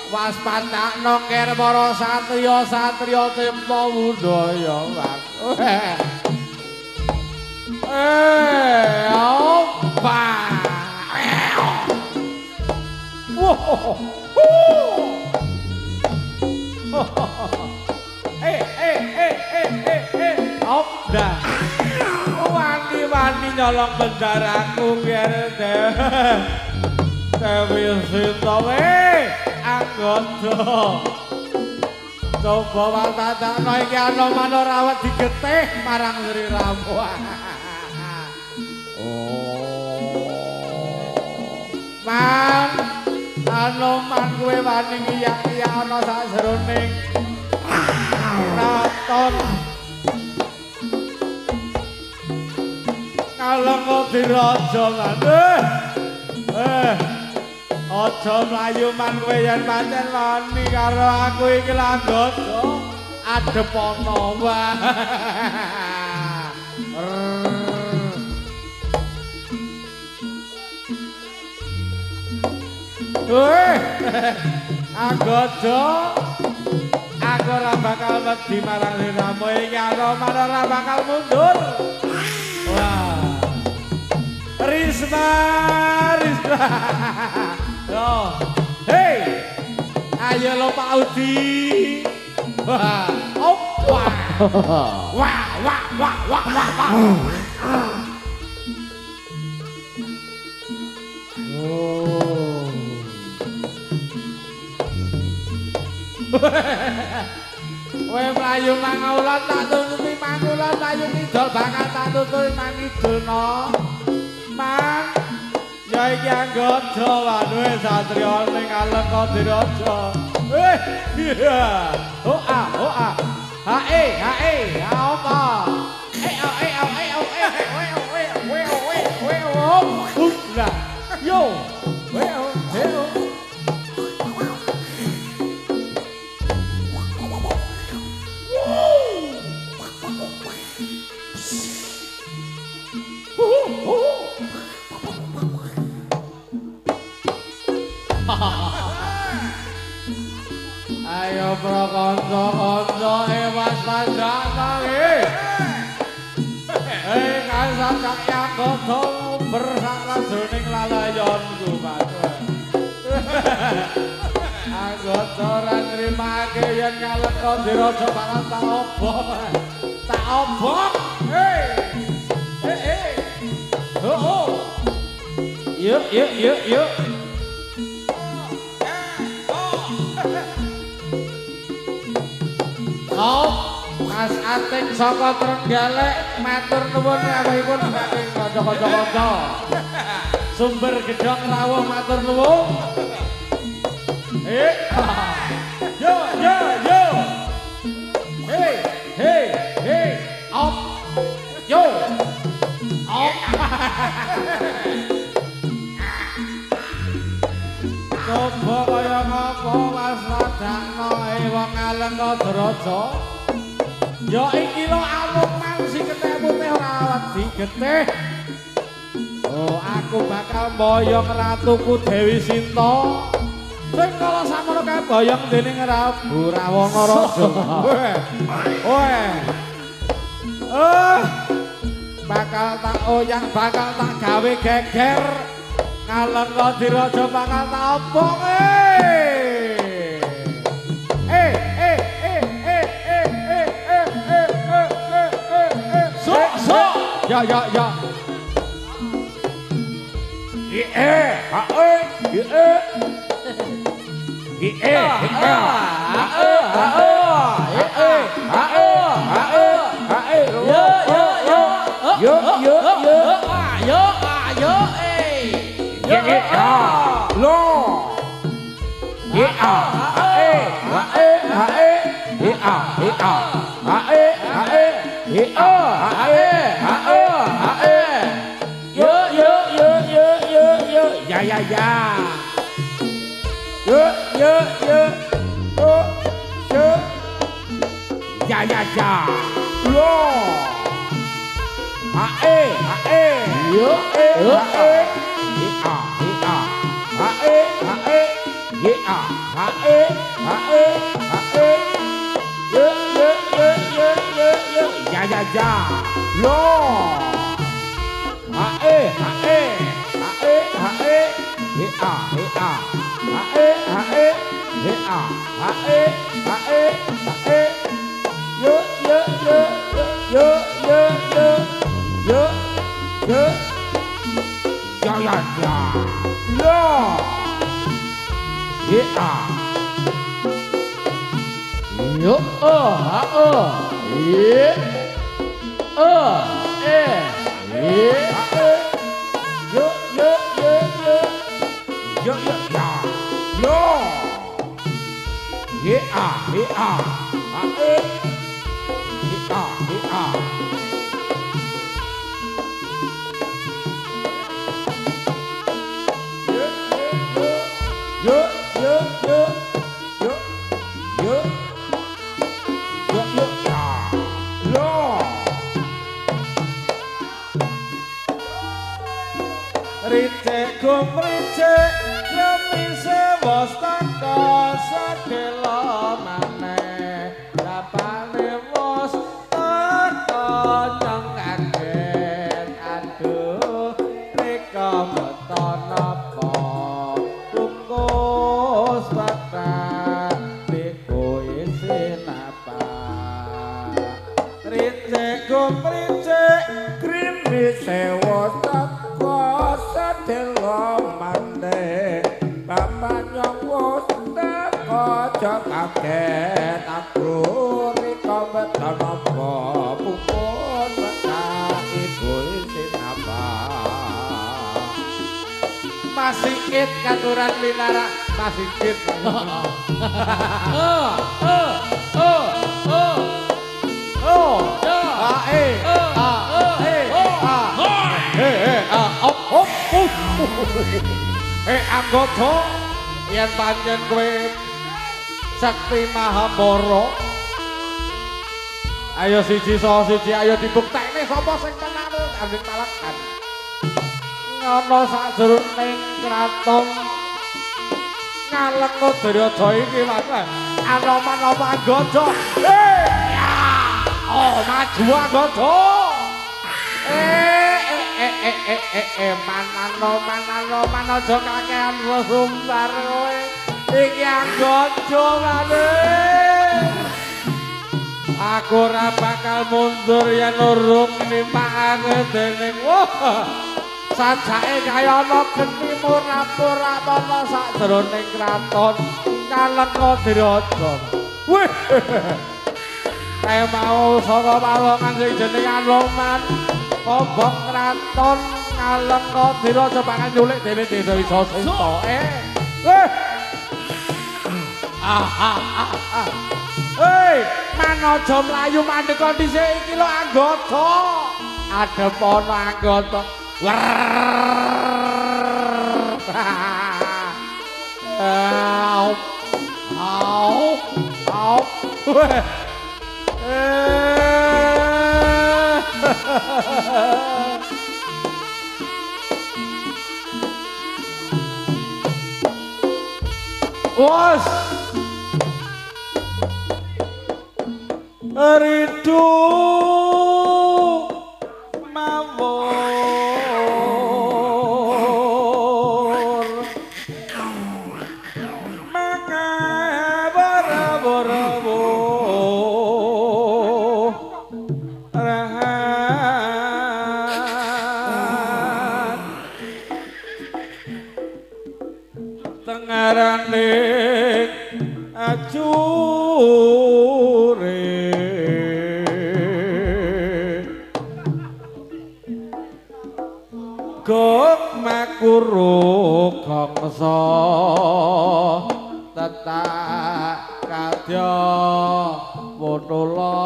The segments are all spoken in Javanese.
Waspadakno ker para satriya-satriya tempo budaya, Mas. Opa. Opda. Wani-wani nyolong bendaraku biar Dewi Sinta anggota. Coba watadakno iki ana Manorawet digetih marang Sri Ramu. Man, Anoman kowe wani ngiyak-iyak ana sajroning kraton. Kalengkodiraja man. Aja mlayu man kowe yen pancen wani karo aku iki langgata adep ana wae. Anggodo aku ora bakal wedi marang liramu iki Anoman ora bakal mundur. Wah. Risma. Yo. Hey. Ayo lo Pak Udi. Wah. Opa. Wah. Oh. Kowe mlayu nang ulon tak tutupi mangulon mlayu kidul bakal tak tutupi nang kidulno. Mang ya iki anggodo waduhe satriya ning Kalengkodiraja. Hoa. Hae, apa? Yo. Ayo prakanca-kanca waspadakno iki. Kan sak yagodo bersak sajroning lalayonku, Mas. Anggota ora nrimake yen Kalengkodiraja bakal tak obong. Tak obong. Yuk. Mas Ating saka Trenggalek matur nuwun rawuhipun saking kanca-kanca. Sumber Gedhong rawuh matur nuwun. Yo. Hey. Op. Yo. Op. Coba kaya ngapa Mas Wadakno wong Kalengkodiraja. Ya iki lho Anoman sing kethek putih ora wedi getih. Oh, aku bakal mboyong ratuku Dewi Sinta. Sing kala samono kae boyong dening Prabu Rawana Raja. Bakal tak oyang, bakal tak gawe geger. Kalengkodiraja bakal tak obong. Ya. ye a ha e ha e ha e ye ya ya ya lo ha e ha e ha e ha e ye a ha e ha e ye a ha e ha e ha e yo yo yo yo yo yo yo yo ya ya ya lo ye a yo ha ye ye ha yo yo yo yo yo yo ya lo ye a ha e ye a yo yo yo yo yo yo yo ya lo ricek gumricek lemise wos tangka sedelo maneh lapane wos tangka nyengaken aduh rika beton apa bungkus batang beko isin apa ricek gumricek grimise wos tangka sedelo maneh bambanyong wos tangka kaget aku rika beton apa bungkus batang ibu isin apa masih it katuran winara masih it anggota yen pancen kowe Sakti Mahabara ayo siji so siji ayo dibuktekne sapa sing menang kangge talakan ana sajroning kraton Ngalengka Daraja iki Mas ana anggota oh maju anggota manano aja kakean sumbar kowe iki anggota maneh aku ora bakal mundur yen urung nimpakake dening sajake kaya ana geni murah-murah ana sajroning kraton Ngalengka Daraja. Wih. Kae mau saka pawongan sing jeneng Anoman, Obok kraton Ngalengka Daraja bakal nyulik dene Desa Wisasenta. Wih. Hei, manaja mlayu mandeka dhisik iki lho anggota. Adep ana anggota. Was rindu mawur mangabara-bara-bo rahat tengarane acure gok makuru gongso tetak kadya wonula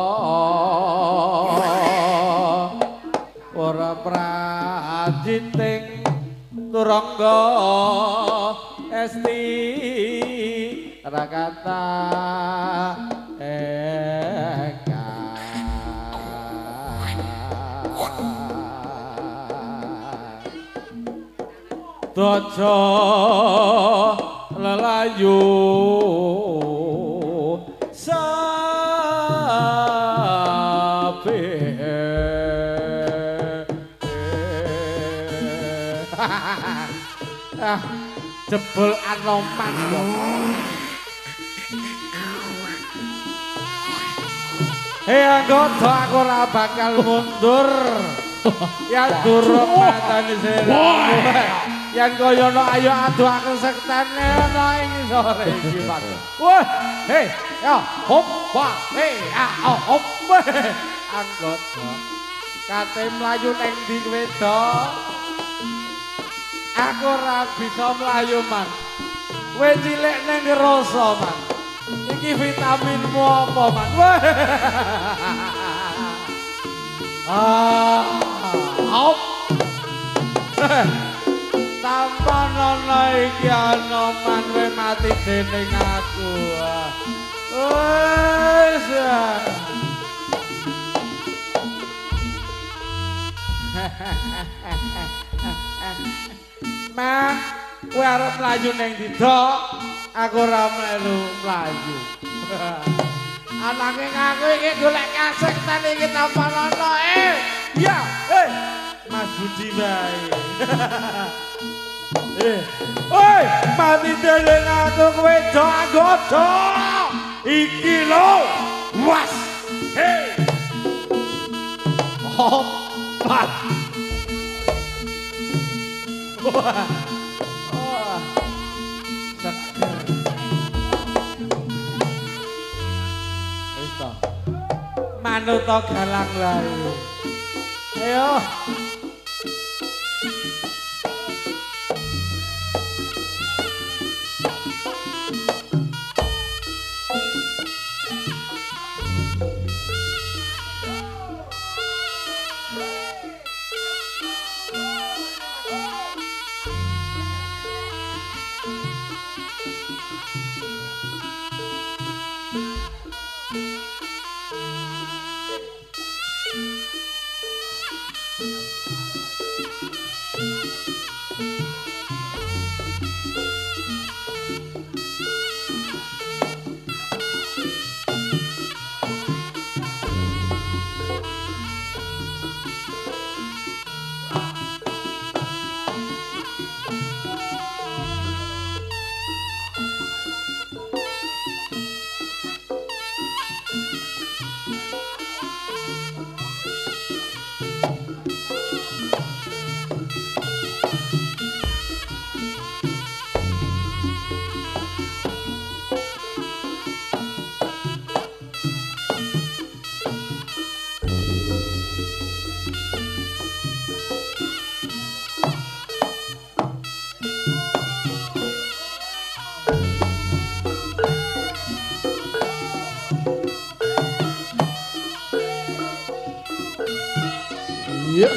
ora prajiting turangga esti rakata Dojo lelai mlayu jebul Anoman anggota aku ora bakal mundur yang durung matani siramu yang kaya no ayo adu aku sektane no ing sore iki Pak wah hei ya hop wah hei hop anggota kate mlayu ning ndi kowe do aku ora bisa mlayu man kowe cilik ning rasa man iki vitaminmu apa man hop tanpa nono iki Anoman we mati dening aku wis Man, kowe arep mlayu ning ndi dok? Aku ora melu mlayu. Anake aku iki golek kasekten iki tanpa nono ya, Mas Budi wae. Oi, mati dening aku kowe do anggota. Iki lho, was. Hei. Hop. Wah. Seger. Wis to. Manut to galang lae. Ayo. Iya.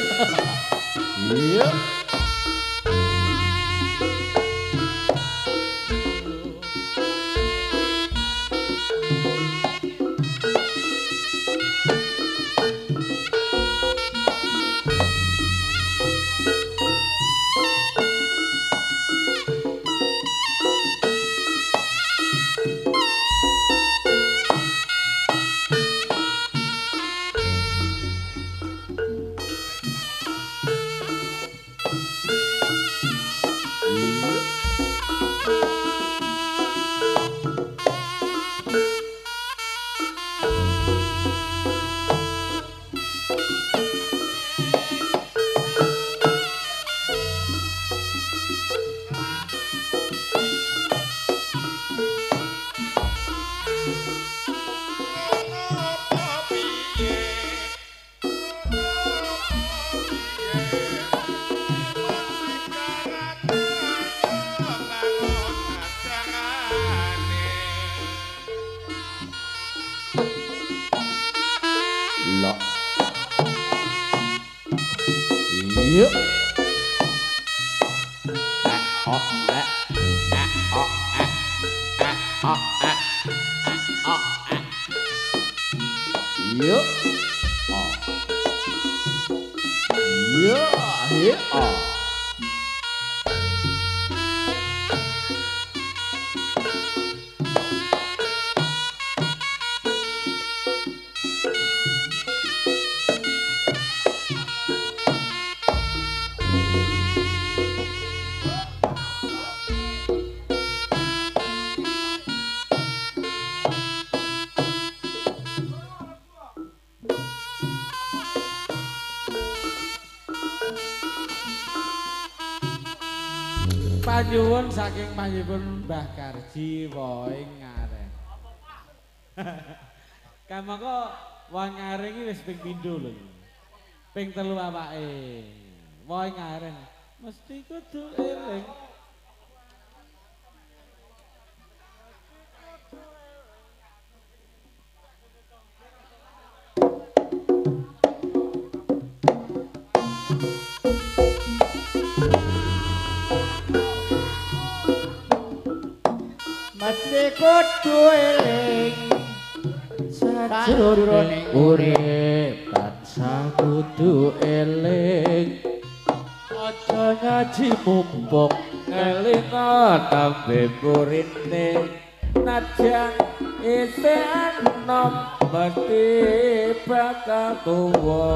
Yuk. Yuk. Yuk. panyuwun saking panjenengan Mbah Karji woing ngareng. Kamangka woing ngareng iki wis ping pindho lho. Ping 3 awake. Woing ngareng mesti kudu eling. mesti kudu eling sajroning urip tansah kudu eling aja ngaji mumpung ngelinga tambe murine najan isih enom mesti bakal tuwa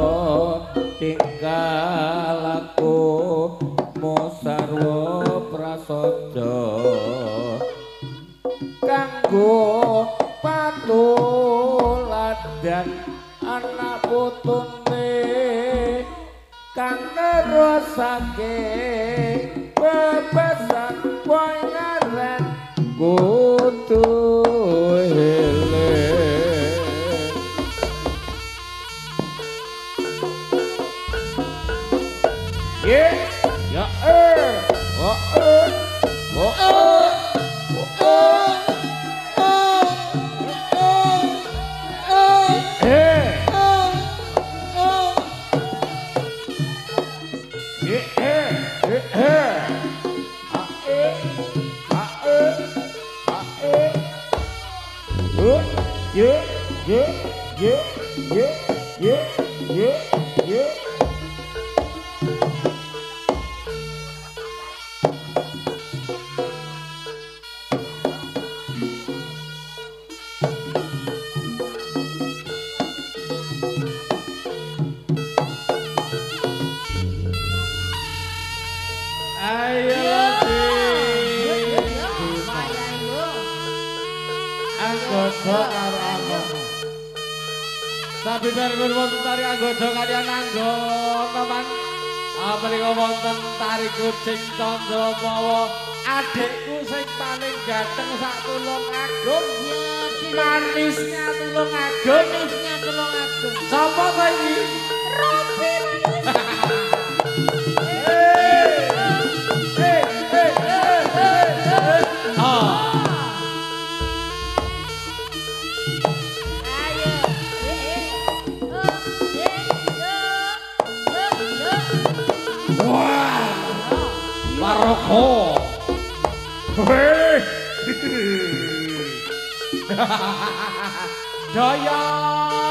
tinggal aku musarwa prasaja kanggo patuladan anak putune kang nerusake bebasan wae ngaren kudu eling ya Sabi berben wonten tari anggodo kaliyan anggota man menika wonten tari kucing Candramawa adikku sing paling ganteng sak Tulung Agung manisnya Tulung Agung sapa to iki Robi Maroko. Daya